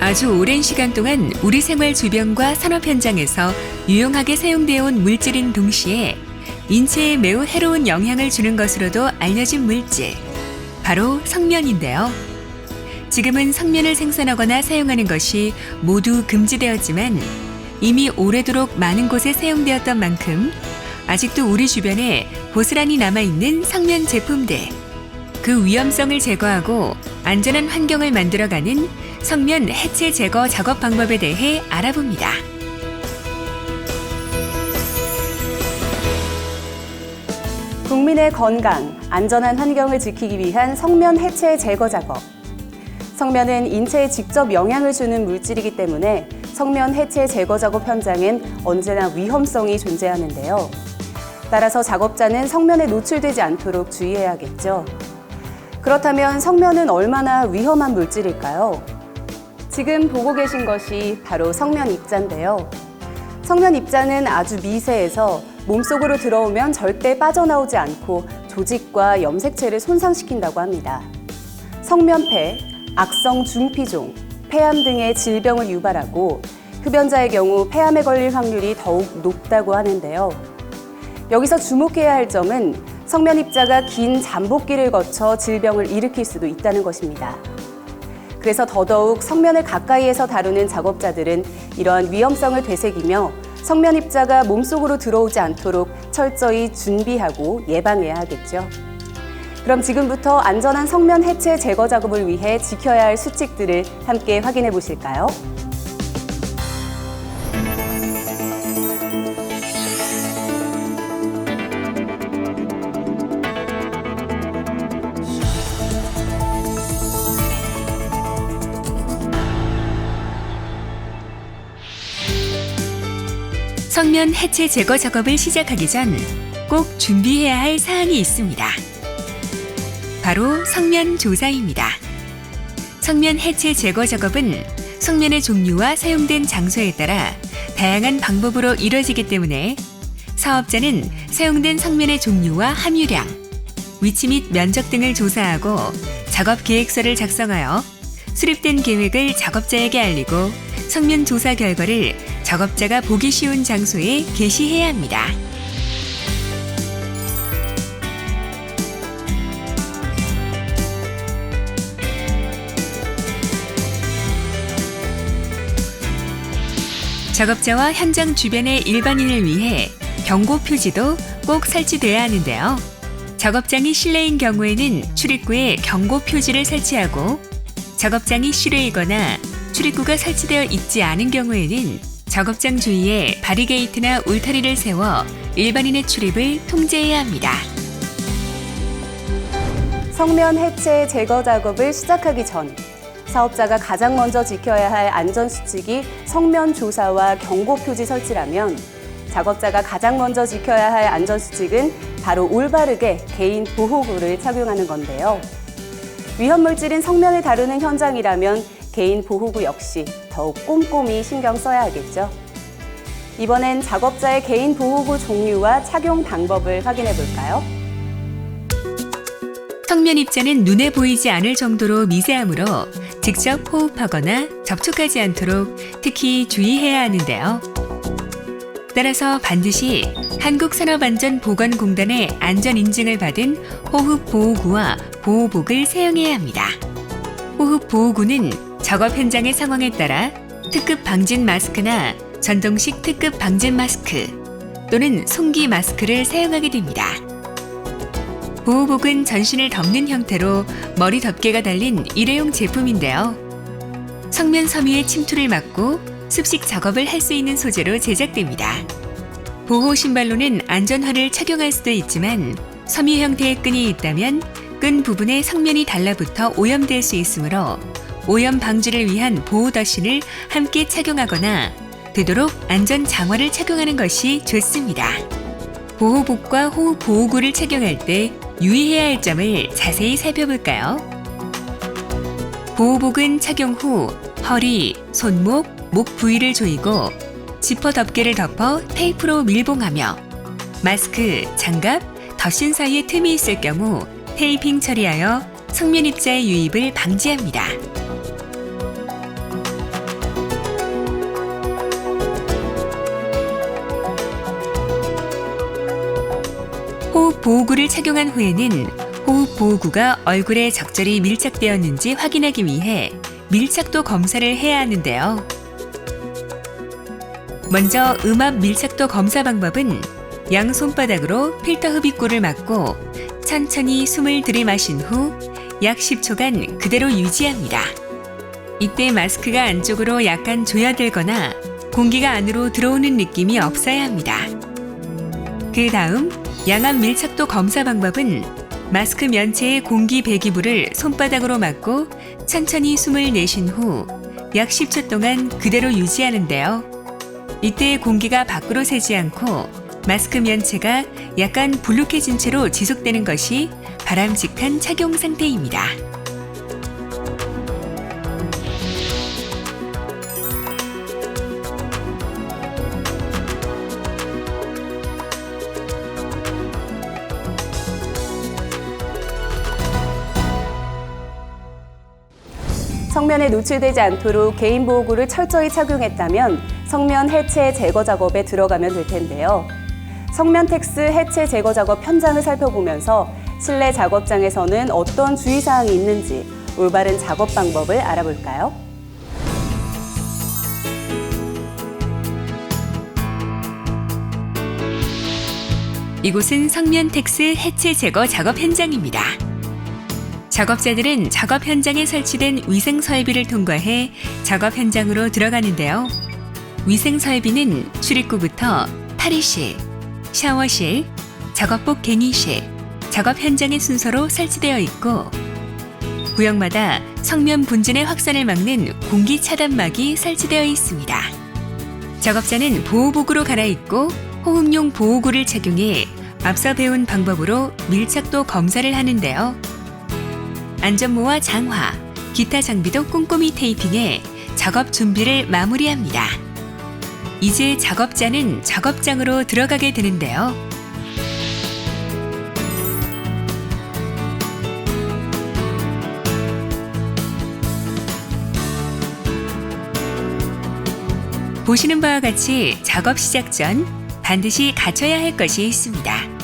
아주 오랜 시간 동안 우리 생활 주변과 산업 현장에서 유용하게 사용되어 온 물질인 동시에 인체에 매우 해로운 영향을 주는 것으로도 알려진 물질, 바로 성면인데요. 지금은 성면을 생산하거나 사용하는 것이 모두 금지되었지만 이미 오래도록 많은 곳에 사용되었던 만큼 아직도 우리 주변에 고스란히 남아있는 성면 제품들, 그 위험성을 제거하고 안전한 환경을 만들어가는 성면 해체 제거 작업 방법에 대해 알아봅니다. 국민의 건강, 안전한 환경을 지키기 위한 성면 해체 제거 작업. 성면은 인체에 직접 영향을 주는 물질이기 때문에 성면 해체 제거 작업 현장엔 언제나 위험성이 존재하는데요. 따라서 작업자는 성면에 노출되지 않도록 주의해야겠죠. 그렇다면 성면은 얼마나 위험한 물질일까요? 지금 보고 계신 것이 바로 성면 입자인데요. 성면 입자는 아주 미세해서 몸속으로 들어오면 절대 빠져나오지 않고 조직과 염색체를 손상시킨다고 합니다. 성면폐, 악성 중피종, 폐암 등의 질병을 유발하고 흡연자의 경우 폐암에 걸릴 확률이 더욱 높다고 하는데요. 여기서 주목해야 할 점은 성면 입자가 긴 잠복기를 거쳐 질병을 일으킬 수도 있다는 것입니다. 그래서 더더욱 성면을 가까이에서 다루는 작업자들은 이러한 위험성을 되새기며 성면 입자가 몸속으로 들어오지 않도록 철저히 준비하고 예방해야 하겠죠. 그럼 지금부터 안전한 성면 해체 제거 작업을 위해 지켜야 할 수칙들을 함께 확인해 보실까요? 성면 해체 제거 작업을 시작하기 전 꼭 준비해야 할 사항이 있습니다. 바로 성면 조사입니다. 성면 해체 제거 작업은 성면의 종류와 사용된 장소에 따라 다양한 방법으로 이뤄지기 때문에 사업자는 사용된 성면의 종류와 함유량, 위치 및 면적 등을 조사하고 작업 계획서를 작성하여 수립된 계획을 작업자에게 알리고 성면 조사 결과를 작업자가 보기 쉬운 장소에 게시해야 합니다. 작업자와 현장 주변의 일반인을 위해 경고 표지도 꼭 설치돼야 하는데요. 작업장이 실내인 경우에는 출입구에 경고 표지를 설치하고 작업장이 실외이거나 출입구가 설치되어 있지 않은 경우에는 작업장 주위에 바리게이트나 울타리를 세워 일반인의 출입을 통제해야 합니다. 성면 해체 제거 작업을 시작하기 전 사업자가 가장 먼저 지켜야 할 안전수칙이 성면 조사와 경고 표지 설치라면 작업자가 가장 먼저 지켜야 할 안전수칙은 바로 올바르게 개인 보호구를 착용하는 건데요. 위험물질인 성면을 다루는 현장이라면 개인 보호구 역시 더욱 꼼꼼히 신경 써야 하겠죠. 이번엔 작업자의 개인 보호구 종류와 착용 방법을 확인해 볼까요? 성면 입자는 눈에 보이지 않을 정도로 미세하므로 직접 호흡하거나 접촉하지 않도록 특히 주의해야 하는데요. 따라서 반드시 한국산업안전보건공단의 안전인증을 받은 호흡보호구와 보호복을 사용해야 합니다. 호흡보호구는 작업 현장의 상황에 따라 특급 방진 마스크나 전동식 특급 방진 마스크 또는 송기 마스크를 사용하게 됩니다. 보호복은 전신을 덮는 형태로 머리 덮개가 달린 일회용 제품인데요. 성면 섬유의 침투를 막고 습식 작업을 할 수 있는 소재로 제작됩니다. 보호 신발로는 안전화를 착용할 수도 있지만 섬유 형태의 끈이 있다면 끈 부분에 성면이 달라붙어 오염될 수 있으므로 오염 방지를 위한 보호 덧신을 함께 착용하거나 되도록 안전 장화를 착용하는 것이 좋습니다. 보호복과 호흡 보호구를 착용할 때 유의해야 할 점을 자세히 살펴볼까요? 보호복은 착용 후 허리, 손목, 목 부위를 조이고 지퍼 덮개를 덮어 테이프로 밀봉하며 마스크, 장갑, 덧신 사이에 틈이 있을 경우 테이핑 처리하여 성면 입자의 유입을 방지합니다. 호흡 보호구를 착용한 후에는 호흡 보호구가 얼굴에 적절히 밀착되었는지 확인하기 위해 밀착도 검사를 해야 하는데요. 먼저 음압 밀착도 검사 방법은 양 손바닥으로 필터 흡입구를 막고 천천히 숨을 들이마신 후 약 10초간 그대로 유지합니다. 이때 마스크가 안쪽으로 약간 조여들거나 공기가 안으로 들어오는 느낌이 없어야 합니다. 그 다음 양압 밀착도 검사 방법은 마스크 면체의 공기 배기부를 손바닥으로 막고 천천히 숨을 내쉰 후 약 10초 동안 그대로 유지하는데요. 이때 공기가 밖으로 새지 않고 마스크 면체가 약간 불룩해진 채로 지속되는 것이 바람직한 착용 상태입니다. 성면에 노출되지 않도록 개인 보호구를 철저히 착용했다면 성면 해체 제거 작업에 들어가면 될 텐데요. 성면 텍스 해체 제거 작업 현장을 살펴보면서 실내 작업장에서는 어떤 주의사항이 있는지 올바른 작업 방법을 알아볼까요? 이곳은 성면 텍스 해체 제거 작업 현장입니다. 작업자들은 작업 현장에 설치된 위생 설비를 통과해 작업 현장으로 들어가는데요. 위생 설비는 출입구부터 탈의실, 샤워실, 작업복 갱이실, 작업 현장의 순서로 설치되어 있고 구역마다 성면 분진의 확산을 막는 공기 차단막이 설치되어 있습니다. 작업자는 보호복으로 갈아입고 호흡용 보호구를 착용해 앞서 배운 방법으로 밀착도 검사를 하는데요. 안전모와 장화, 기타 장비도 꼼꼼히 테이핑해 작업 준비를 마무리합니다. 이제 작업자는 작업장으로 들어가게 되는데요. 보시는 바와 같이 작업 시작 전 반드시 갖춰야 할 것이 있습니다.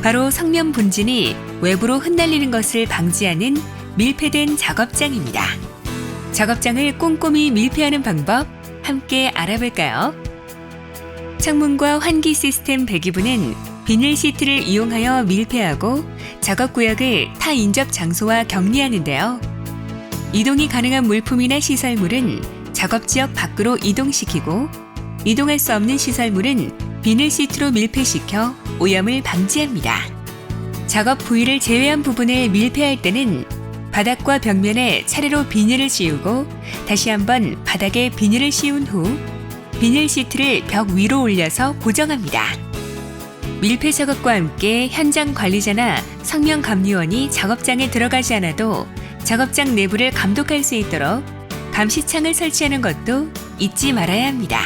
바로 성면 분진이 외부로 흩날리는 것을 방지하는 밀폐된 작업장입니다. 작업장을 꼼꼼히 밀폐하는 방법 함께 알아볼까요? 창문과 환기 시스템 배기부는 비닐 시트를 이용하여 밀폐하고 작업 구역을 타 인접 장소와 격리하는데요. 이동이 가능한 물품이나 시설물은 작업 지역 밖으로 이동시키고 이동할 수 없는 시설물은 비닐 시트로 밀폐시켜 오염을 방지합니다. 작업 부위를 제외한 부분을 밀폐할 때는 바닥과 벽면에 차례로 비닐을 씌우고 다시 한번 바닥에 비닐을 씌운 후 비닐 시트를 벽 위로 올려서 고정합니다. 밀폐 작업과 함께 현장 관리자나 성면 감리원이 작업장에 들어가지 않아도 작업장 내부를 감독할 수 있도록 감시창을 설치하는 것도 잊지 말아야 합니다.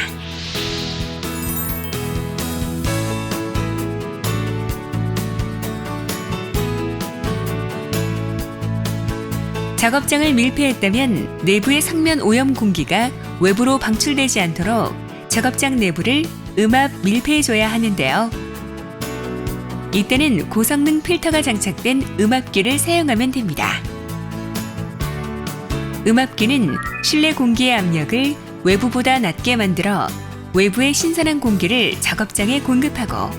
작업장을 밀폐했다면 내부의 성면 오염 공기가 외부로 방출되지 않도록 작업장 내부를 음압 밀폐해줘야 하는데요. 이때는 고성능 필터가 장착된 음압기를 사용하면 됩니다. 음압기는 실내 공기의 압력을 외부보다 낮게 만들어 외부의 신선한 공기를 작업장에 공급하고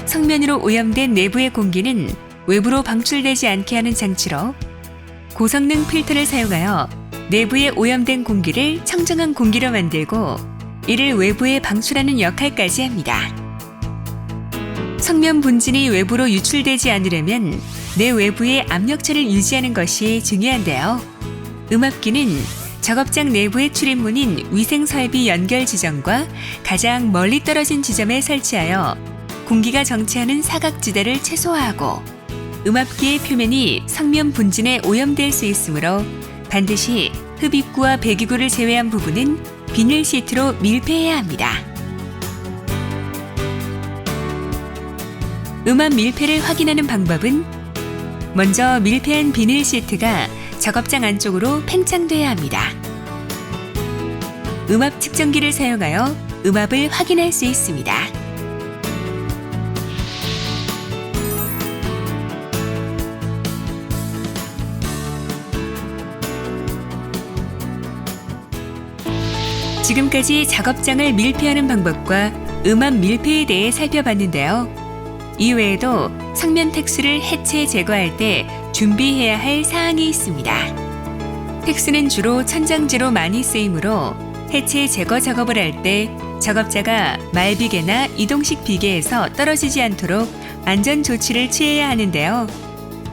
성면으로 오염된 내부의 공기는 외부로 방출되지 않게 하는 장치로 고성능 필터를 사용하여 내부에 오염된 공기를 청정한 공기로 만들고 이를 외부에 방출하는 역할까지 합니다. 성면 분진이 외부로 유출되지 않으려면 내 외부의 압력차를 유지하는 것이 중요한데요. 음압기는 작업장 내부의 출입문인 위생설비 연결 지점과 가장 멀리 떨어진 지점에 설치하여 공기가 정체하는 사각지대를 최소화하고 음압기의 표면이 성면 분진에 오염될 수 있으므로 반드시 흡입구와 배기구를 제외한 부분은 비닐 시트로 밀폐해야 합니다. 음압 밀폐를 확인하는 방법은 먼저 밀폐한 비닐 시트가 작업장 안쪽으로 팽창돼야 합니다. 음압 측정기를 사용하여 음압을 확인할 수 있습니다. 지금까지 작업장을 밀폐하는 방법과 음압 밀폐에 대해 살펴봤는데요. 이외에도 성면 텍스를 해체 제거할 때 준비해야 할 사항이 있습니다. 텍스는 주로 천장지로 많이 쓰이므로 해체 제거 작업을 할 때 작업자가 말비계나 이동식 비계에서 떨어지지 않도록 안전 조치를 취해야 하는데요.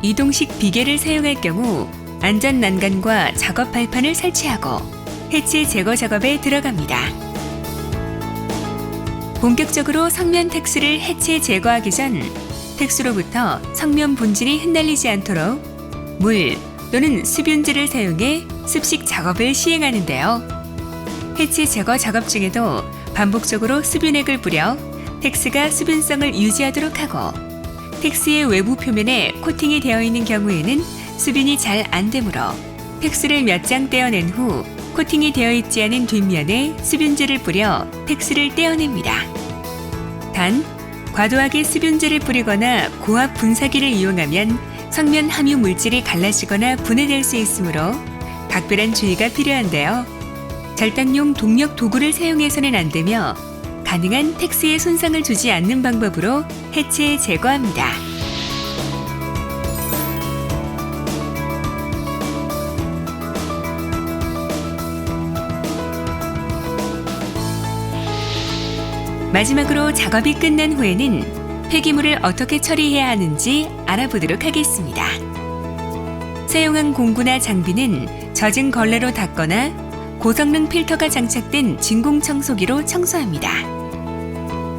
이동식 비계를 사용할 경우 안전 난간과 작업 발판을 설치하고 해체 제거 작업에 들어갑니다. 본격적으로 성면 텍스를 해체 제거하기 전 텍스로부터 성면 분진이 흩날리지 않도록 물 또는 수분제를 사용해 습식 작업을 시행하는데요. 해체 제거 작업 중에도 반복적으로 수분액을 뿌려 텍스가 수분성을 유지하도록 하고 텍스의 외부 표면에 코팅이 되어 있는 경우에는 수분이 잘 안 되므로 텍스를 몇 장 떼어낸 후 코팅이 되어 있지 않은 뒷면에 수분제를 뿌려 텍스를 떼어냅니다. 단, 과도하게 수분제를 뿌리거나 고압 분사기를 이용하면 성면 함유 물질이 갈라지거나 분해될 수 있으므로 각별한 주의가 필요한데요. 절단용 동력 도구를 사용해서는 안 되며 가능한 텍스에 손상을 주지 않는 방법으로 해체 제거합니다. 마지막으로 작업이 끝난 후에는 폐기물을 어떻게 처리해야 하는지 알아보도록 하겠습니다. 사용한 공구나 장비는 젖은 걸레로 닦거나 고성능 필터가 장착된 진공 청소기로 청소합니다.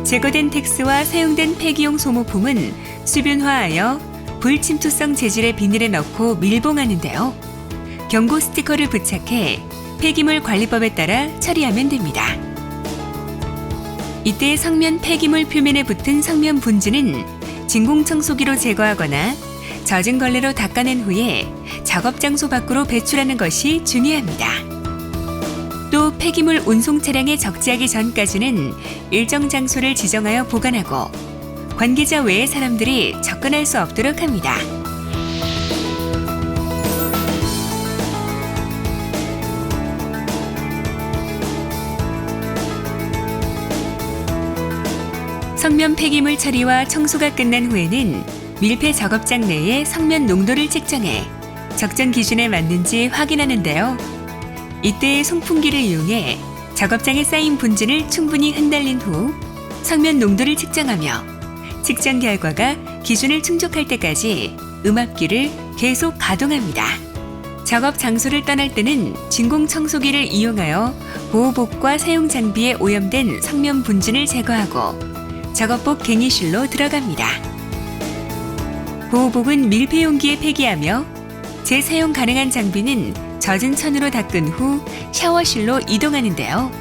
제거된 텍스와 사용된 폐기용 소모품은 수분화하여 불침투성 재질의 비닐에 넣고 밀봉하는데요. 경고 스티커를 부착해 폐기물 관리법에 따라 처리하면 됩니다. 이때 성면 폐기물 표면에 붙은 성면 분진은 진공 청소기로 제거하거나 젖은 걸레로 닦아낸 후에 작업 장소 밖으로 배출하는 것이 중요합니다. 또 폐기물 운송 차량에 적재하기 전까지는 일정 장소를 지정하여 보관하고 관계자 외의 사람들이 접근할 수 없도록 합니다. 성면 폐기물 처리와 청소가 끝난 후에는 밀폐 작업장 내에 성면 농도를 측정해 적정 기준에 맞는지 확인하는데요. 이때 송풍기를 이용해 작업장에 쌓인 분진을 충분히 흩날린 후 성면 농도를 측정하며 측정 결과가 기준을 충족할 때까지 음압기를 계속 가동합니다. 작업 장소를 떠날 때는 진공 청소기를 이용하여 보호복과 사용 장비에 오염된 성면 분진을 제거하고 작업복 갱이실로 들어갑니다. 보호복은 밀폐 용기에 폐기하며 재사용 가능한 장비는 젖은 천으로 닦은 후 샤워실로 이동하는데요.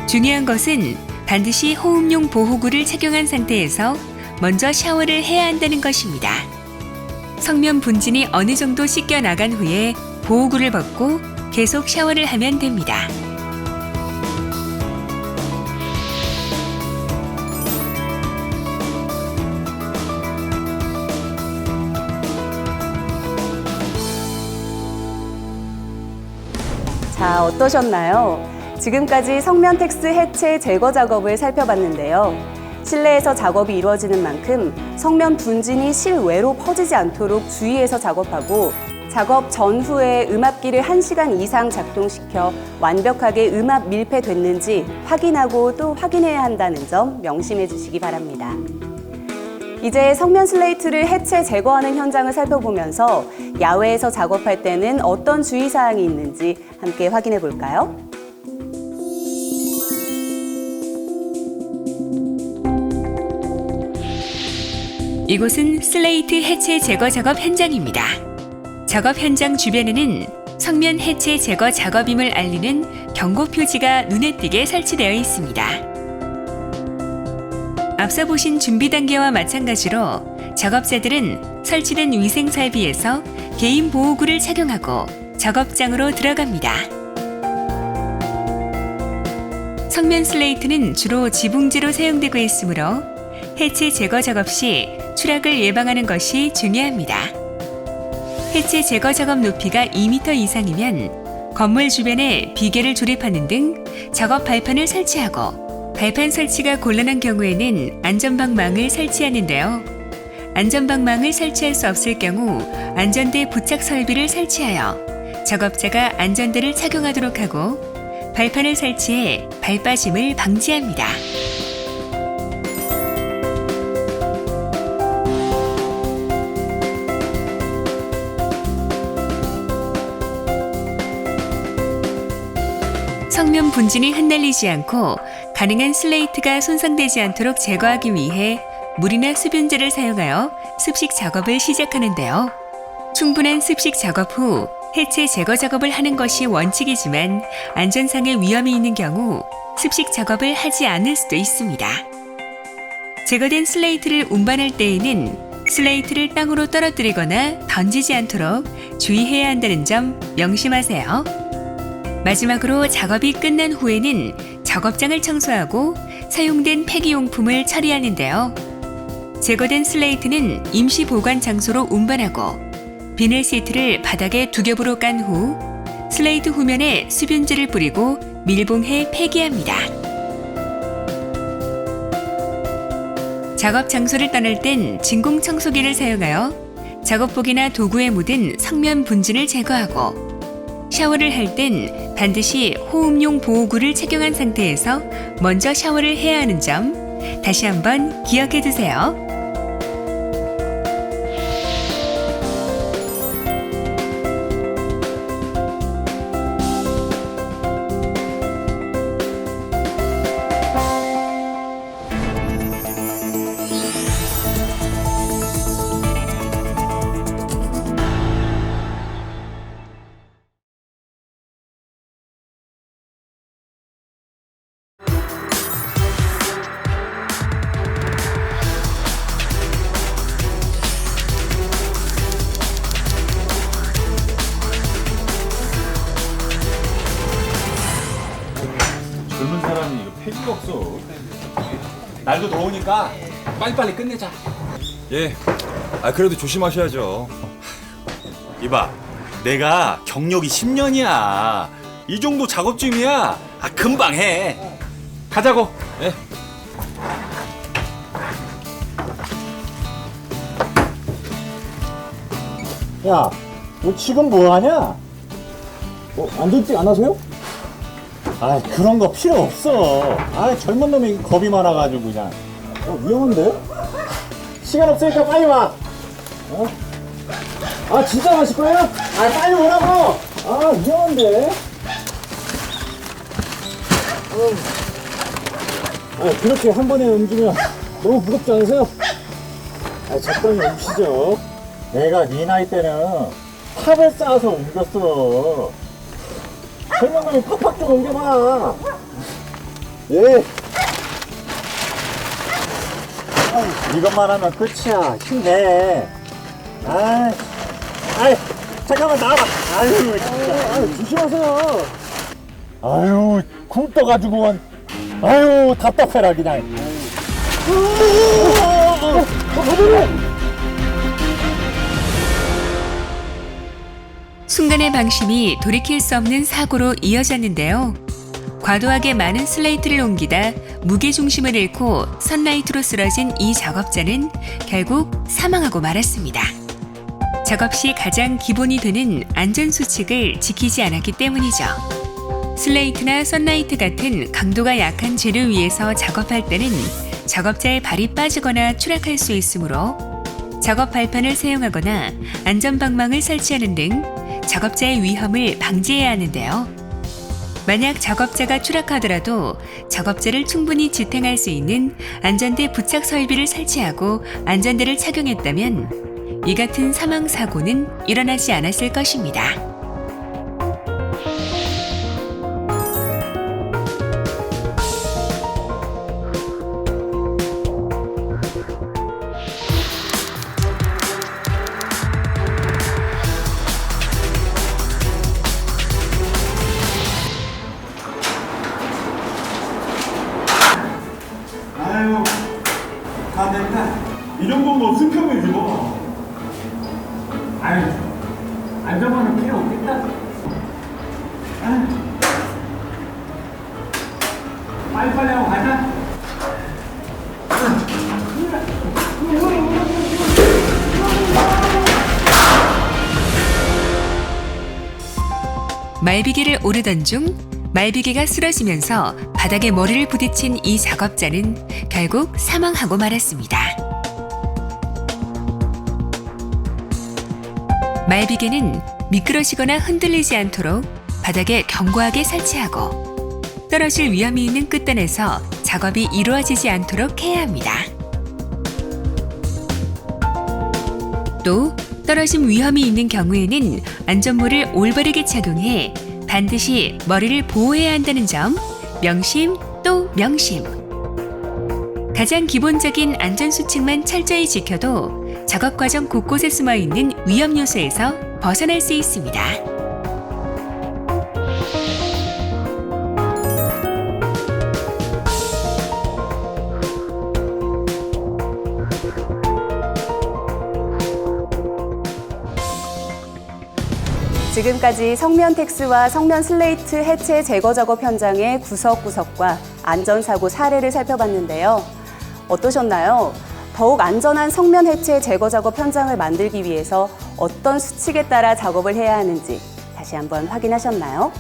중요한 것은 반드시 호흡용 보호구를 착용한 상태에서 먼저 샤워를 해야 한다는 것입니다. 성면 분진이 어느 정도 씻겨 나간 후에 보호구를 벗고 계속 샤워를 하면 됩니다. 자, 어떠셨나요? 지금까지 성면 텍스 해체 제거 작업을 살펴봤는데요. 실내에서 작업이 이루어지는 만큼 성면 분진이 실외로 퍼지지 않도록 주의해서 작업하고 작업 전후에 음압기를 1시간 이상 작동시켜 완벽하게 음압 밀폐됐는지 확인하고 또 확인해야 한다는 점 명심해 주시기 바랍니다. 이제 성면 슬레이트를 해체 제거하는 현장을 살펴보면서 야외에서 작업할 때는 어떤 주의사항이 있는지 함께 확인해 볼까요? 이곳은 슬레이트 해체 제거 작업 현장입니다. 작업 현장 주변에는 성면 해체 제거 작업임을 알리는 경고 표지가 눈에 띄게 설치되어 있습니다. 앞서 보신 준비 단계와 마찬가지로 작업자들은 설치된 위생 설비에서 개인 보호구를 착용하고 작업장으로 들어갑니다. 성면 슬레이트는 주로 지붕재로 사용되고 있으므로 해체 제거 작업 시 추락을 예방하는 것이 중요합니다. 해체 제거 작업 높이가 2m 이상이면 건물 주변에 비계를 조립하는 등 작업 발판을 설치하고 발판 설치가 곤란한 경우에는 안전방망을 설치하는데요. 안전방망을 설치할 수 없을 경우 안전대 부착 설비를 설치하여 작업자가 안전대를 착용하도록 하고 발판을 설치해 발 빠짐을 방지합니다. 성면 분진이 흩날리지 않고 가능한 슬레이트가 손상되지 않도록 제거하기 위해 물이나 수분제를 사용하여 습식 작업을 시작하는데요. 충분한 습식 작업 후 해체 제거 작업을 하는 것이 원칙이지만 안전상의 위험이 있는 경우 습식 작업을 하지 않을 수도 있습니다. 제거된 슬레이트를 운반할 때에는 슬레이트를 땅으로 떨어뜨리거나 던지지 않도록 주의해야 한다는 점 명심하세요. 마지막으로 작업이 끝난 후에는 작업장을 청소하고 사용된 폐기용품을 처리하는데요. 제거된 슬레이트는 임시 보관 장소로 운반하고 비닐 시트를 바닥에 두 겹으로 깐 후 슬레이트 후면에 수분제를 뿌리고 밀봉해 폐기합니다. 작업 장소를 떠날 땐 진공 청소기를 사용하여 작업복이나 도구에 묻은 성면 분진을 제거하고 샤워를 할 땐 반드시 호흡용 보호구를 착용한 상태에서 먼저 샤워를 해야 하는 점 다시 한번 기억해 두세요. 젊은 사람이 이거 패기가 없어. 날도 더우니까 빨리빨리 끝내자. 예. 그래도 조심하셔야죠. 이봐, 내가 경력이 10년이야. 이 정도 작업쯤이야. 금방 해. 가자고. 예. 야, 너 지금 뭐 하냐? 안전띠 안 하세요? 그런 거 필요 없어. 젊은 놈이 겁이 많아가지고 그냥. 위험한데? 시간 없으니까 빨리 와. 진짜 마실 거야? 빨리 오라고. 위험한데? 그렇게 한 번에 움직이면 너무 무겁지 않으세요? 적당히 옮기시죠. 내가 네 나이 때는 탑을 쌓아서 옮겼어. 젊은 놈이 팍팍 좀 옮겨봐. 예. 이것만 하면 끝이야. 힘내. 잠깐만 나와봐. 진짜. 조심하세요. 굶 떠가지고 답답해라 그냥. 순간의 방심이 돌이킬 수 없는 사고로 이어졌는데요. 과도하게 많은 슬레이트를 옮기다 무게중심을 잃고 선라이트로 쓰러진 이 작업자는 결국 사망하고 말았습니다. 작업 시 가장 기본이 되는 안전수칙을 지키지 않았기 때문이죠. 슬레이트나 선라이트 같은 강도가 약한 재료 위에서 작업할 때는 작업자의 발이 빠지거나 추락할 수 있으므로 작업 발판을 사용하거나 안전방망을 설치하는 등 작업자의 위험을 방지해야 하는데요. 만약 작업자가 추락하더라도 작업자를 충분히 지탱할 수 있는 안전대 부착 설비를 설치하고 안전대를 착용했다면 이 같은 사망 사고는 일어나지 않았을 것입니다. 다 됐다. 이 정도면 승평이지 뭐. 안전만은 필요 없겠다. 빨리빨리 하고 가자. 말비기를 오르던 중 말비기가 쓰러지면서 바닥에 머리를 부딪힌 이 작업자는 결국 사망하고 말았습니다. 말비기는 미끄러지거나 흔들리지 않도록 바닥에 견고하게 설치하고 떨어질 위험이 있는 끝단에서 작업이 이루어지지 않도록 해야 합니다. 또 떨어짐 위험이 있는 경우에는 안전모를 올바르게 착용해 반드시 머리를 보호해야 한다는 점 명심 또 명심. 가장 기본적인 안전수칙만 철저히 지켜도 작업 과정 곳곳에 숨어있는 위험 요소에서 벗어날 수 있습니다. 지금까지 성면 텍스와 성면 슬레이트 해체 제거 작업 현장의 구석구석과 안전사고 사례를 살펴봤는데요. 어떠셨나요? 더욱 안전한 성면 해체 제거 작업 현장을 만들기 위해서 어떤 수칙에 따라 작업을 해야 하는지 다시 한번 확인하셨나요?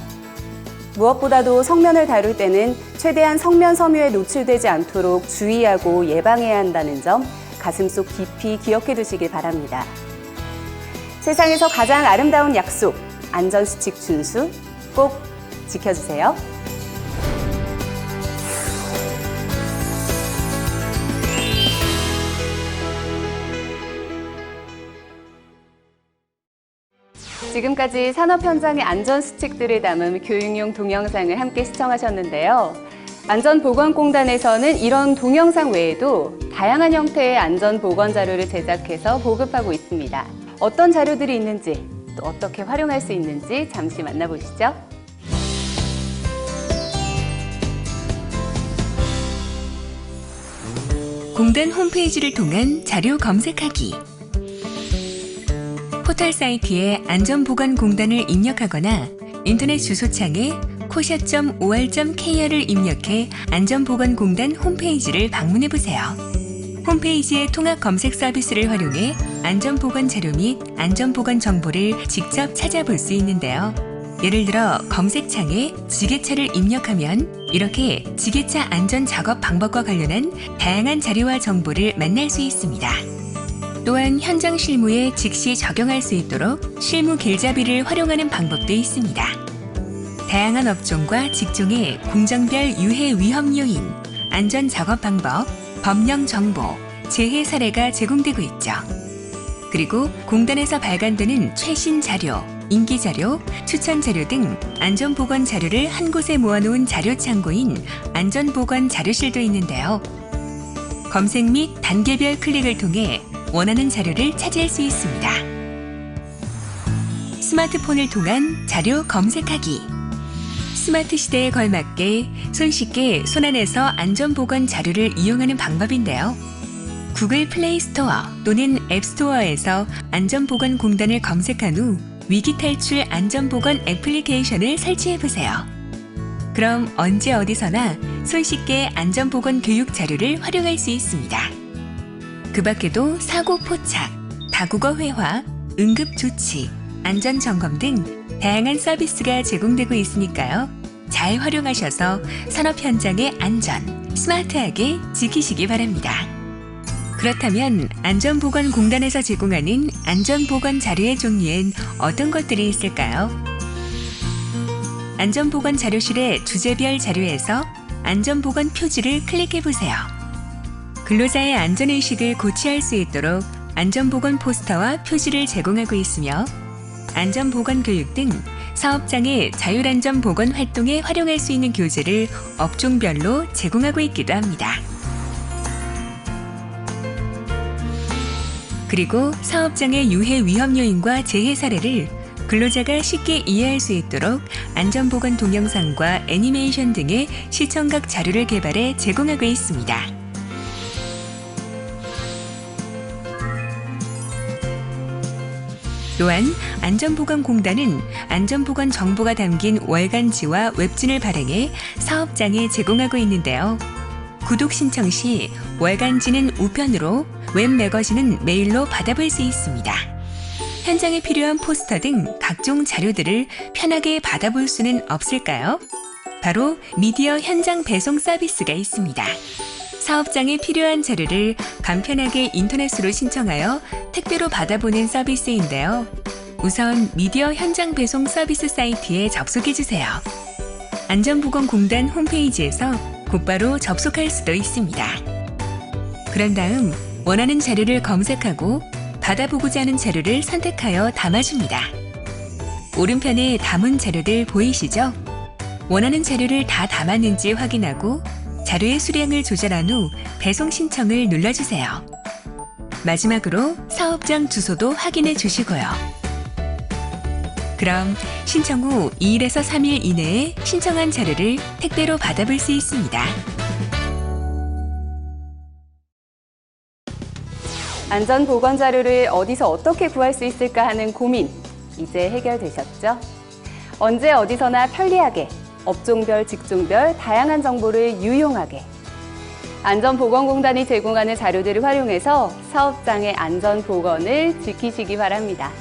무엇보다도 성면을 다룰 때는 최대한 성면 섬유에 노출되지 않도록 주의하고 예방해야 한다는 점 가슴속 깊이 기억해 두시길 바랍니다. 세상에서 가장 아름다운 약속, 안전수칙 준수 꼭 지켜주세요. 지금까지 산업 현장의 안전 수칙들을 담은 교육용 동영상을 함께 시청하셨는데요. 안전보건공단에서는 이런 동영상 외에도 다양한 형태의 안전보건 자료를 제작해서 보급하고 있습니다. 어떤 자료들이 있는지, 또 어떻게 활용할 수 있는지 잠시 만나보시죠. 공단 홈페이지를 통한 자료 검색하기. 포털 사이트에 안전보건공단을 입력하거나 인터넷 주소창에 코샷.or.kr을 입력해 안전보건공단 홈페이지를 방문해보세요. 홈페이지의 통합 검색 서비스를 활용해 안전보건 자료 및 안전보건 정보를 직접 찾아볼 수 있는데요. 예를 들어 검색창에 지게차를 입력하면 이렇게 지게차 안전 작업 방법과 관련한 다양한 자료와 정보를 만날 수 있습니다. 또한 현장 실무에 즉시 적용할 수 있도록 실무 길잡이를 활용하는 방법도 있습니다. 다양한 업종과 직종의 공정별 유해 위험 요인, 안전 작업 방법, 법령 정보, 재해 사례가 제공되고 있죠. 그리고 공단에서 발간되는 최신 자료, 인기 자료, 추천 자료 등 안전보건 자료를 한 곳에 모아놓은 자료 창고인 안전보건 자료실도 있는데요. 검색 및 단계별 클릭을 통해 원하는 자료를 찾을 수 있습니다. 스마트폰을 통한 자료 검색하기. 스마트 시대에 걸맞게 손쉽게 손안에서 안전보건 자료를 이용하는 방법인데요. 구글 플레이 스토어 또는 앱 스토어에서 안전보건공단을 검색한 후 위기 탈출 안전보건 애플리케이션을 설치해보세요. 그럼 언제 어디서나 손쉽게 안전보건 교육 자료를 활용할 수 있습니다. 그 밖에도 사고 포착, 다국어 회화, 응급조치, 안전점검 등 다양한 서비스가 제공되고 있으니까요. 잘 활용하셔서 산업 현장의 안전, 스마트하게 지키시기 바랍니다. 그렇다면 안전보건공단에서 제공하는 안전보건 자료의 종류엔 어떤 것들이 있을까요? 안전보건 자료실의 주제별 자료에서 안전보건 표지를 클릭해보세요. 근로자의 안전의식을 고취할 수 있도록 안전보건 포스터와 표지를 제공하고 있으며 안전보건 교육 등 사업장의 자율안전보건 활동에 활용할 수 있는 교재를 업종별로 제공하고 있기도 합니다. 그리고 사업장의 유해 위험 요인과 재해 사례를 근로자가 쉽게 이해할 수 있도록 안전보건 동영상과 애니메이션 등의 시청각 자료를 개발해 제공하고 있습니다. 또한 안전보건공단은 안전보건 정보가 담긴 월간지와 웹진을 발행해 사업장에 제공하고 있는데요. 구독 신청 시 월간지는 우편으로, 웹 매거진은 메일로 받아볼 수 있습니다. 현장에 필요한 포스터 등 각종 자료들을 편하게 받아볼 수는 없을까요? 바로 미디어 현장 배송 서비스가 있습니다. 사업장에 필요한 자료를 간편하게 인터넷으로 신청하여 택배로 받아보는 서비스인데요. 우선 미디어 현장 배송 서비스 사이트에 접속해주세요. 안전보건공단 홈페이지에서 곧바로 접속할 수도 있습니다. 그런 다음 원하는 자료를 검색하고 받아보고자 하는 자료를 선택하여 담아줍니다. 오른편에 담은 자료들 보이시죠? 원하는 자료를 다 담았는지 확인하고 자료의 수량을 조절한 후 배송 신청을 눌러주세요. 마지막으로 사업장 주소도 확인해 주시고요. 그럼 신청 후 2일에서 3일 이내에 신청한 자료를 택배로 받아볼 수 있습니다. 안전보건 자료를 어디서 어떻게 구할 수 있을까 하는 고민, 이제 해결되셨죠? 언제 어디서나 편리하게, 업종별, 직종별 다양한 정보를 유용하게. 안전보건공단이 제공하는 자료들을 활용해서 사업장의 안전보건을 지키시기 바랍니다.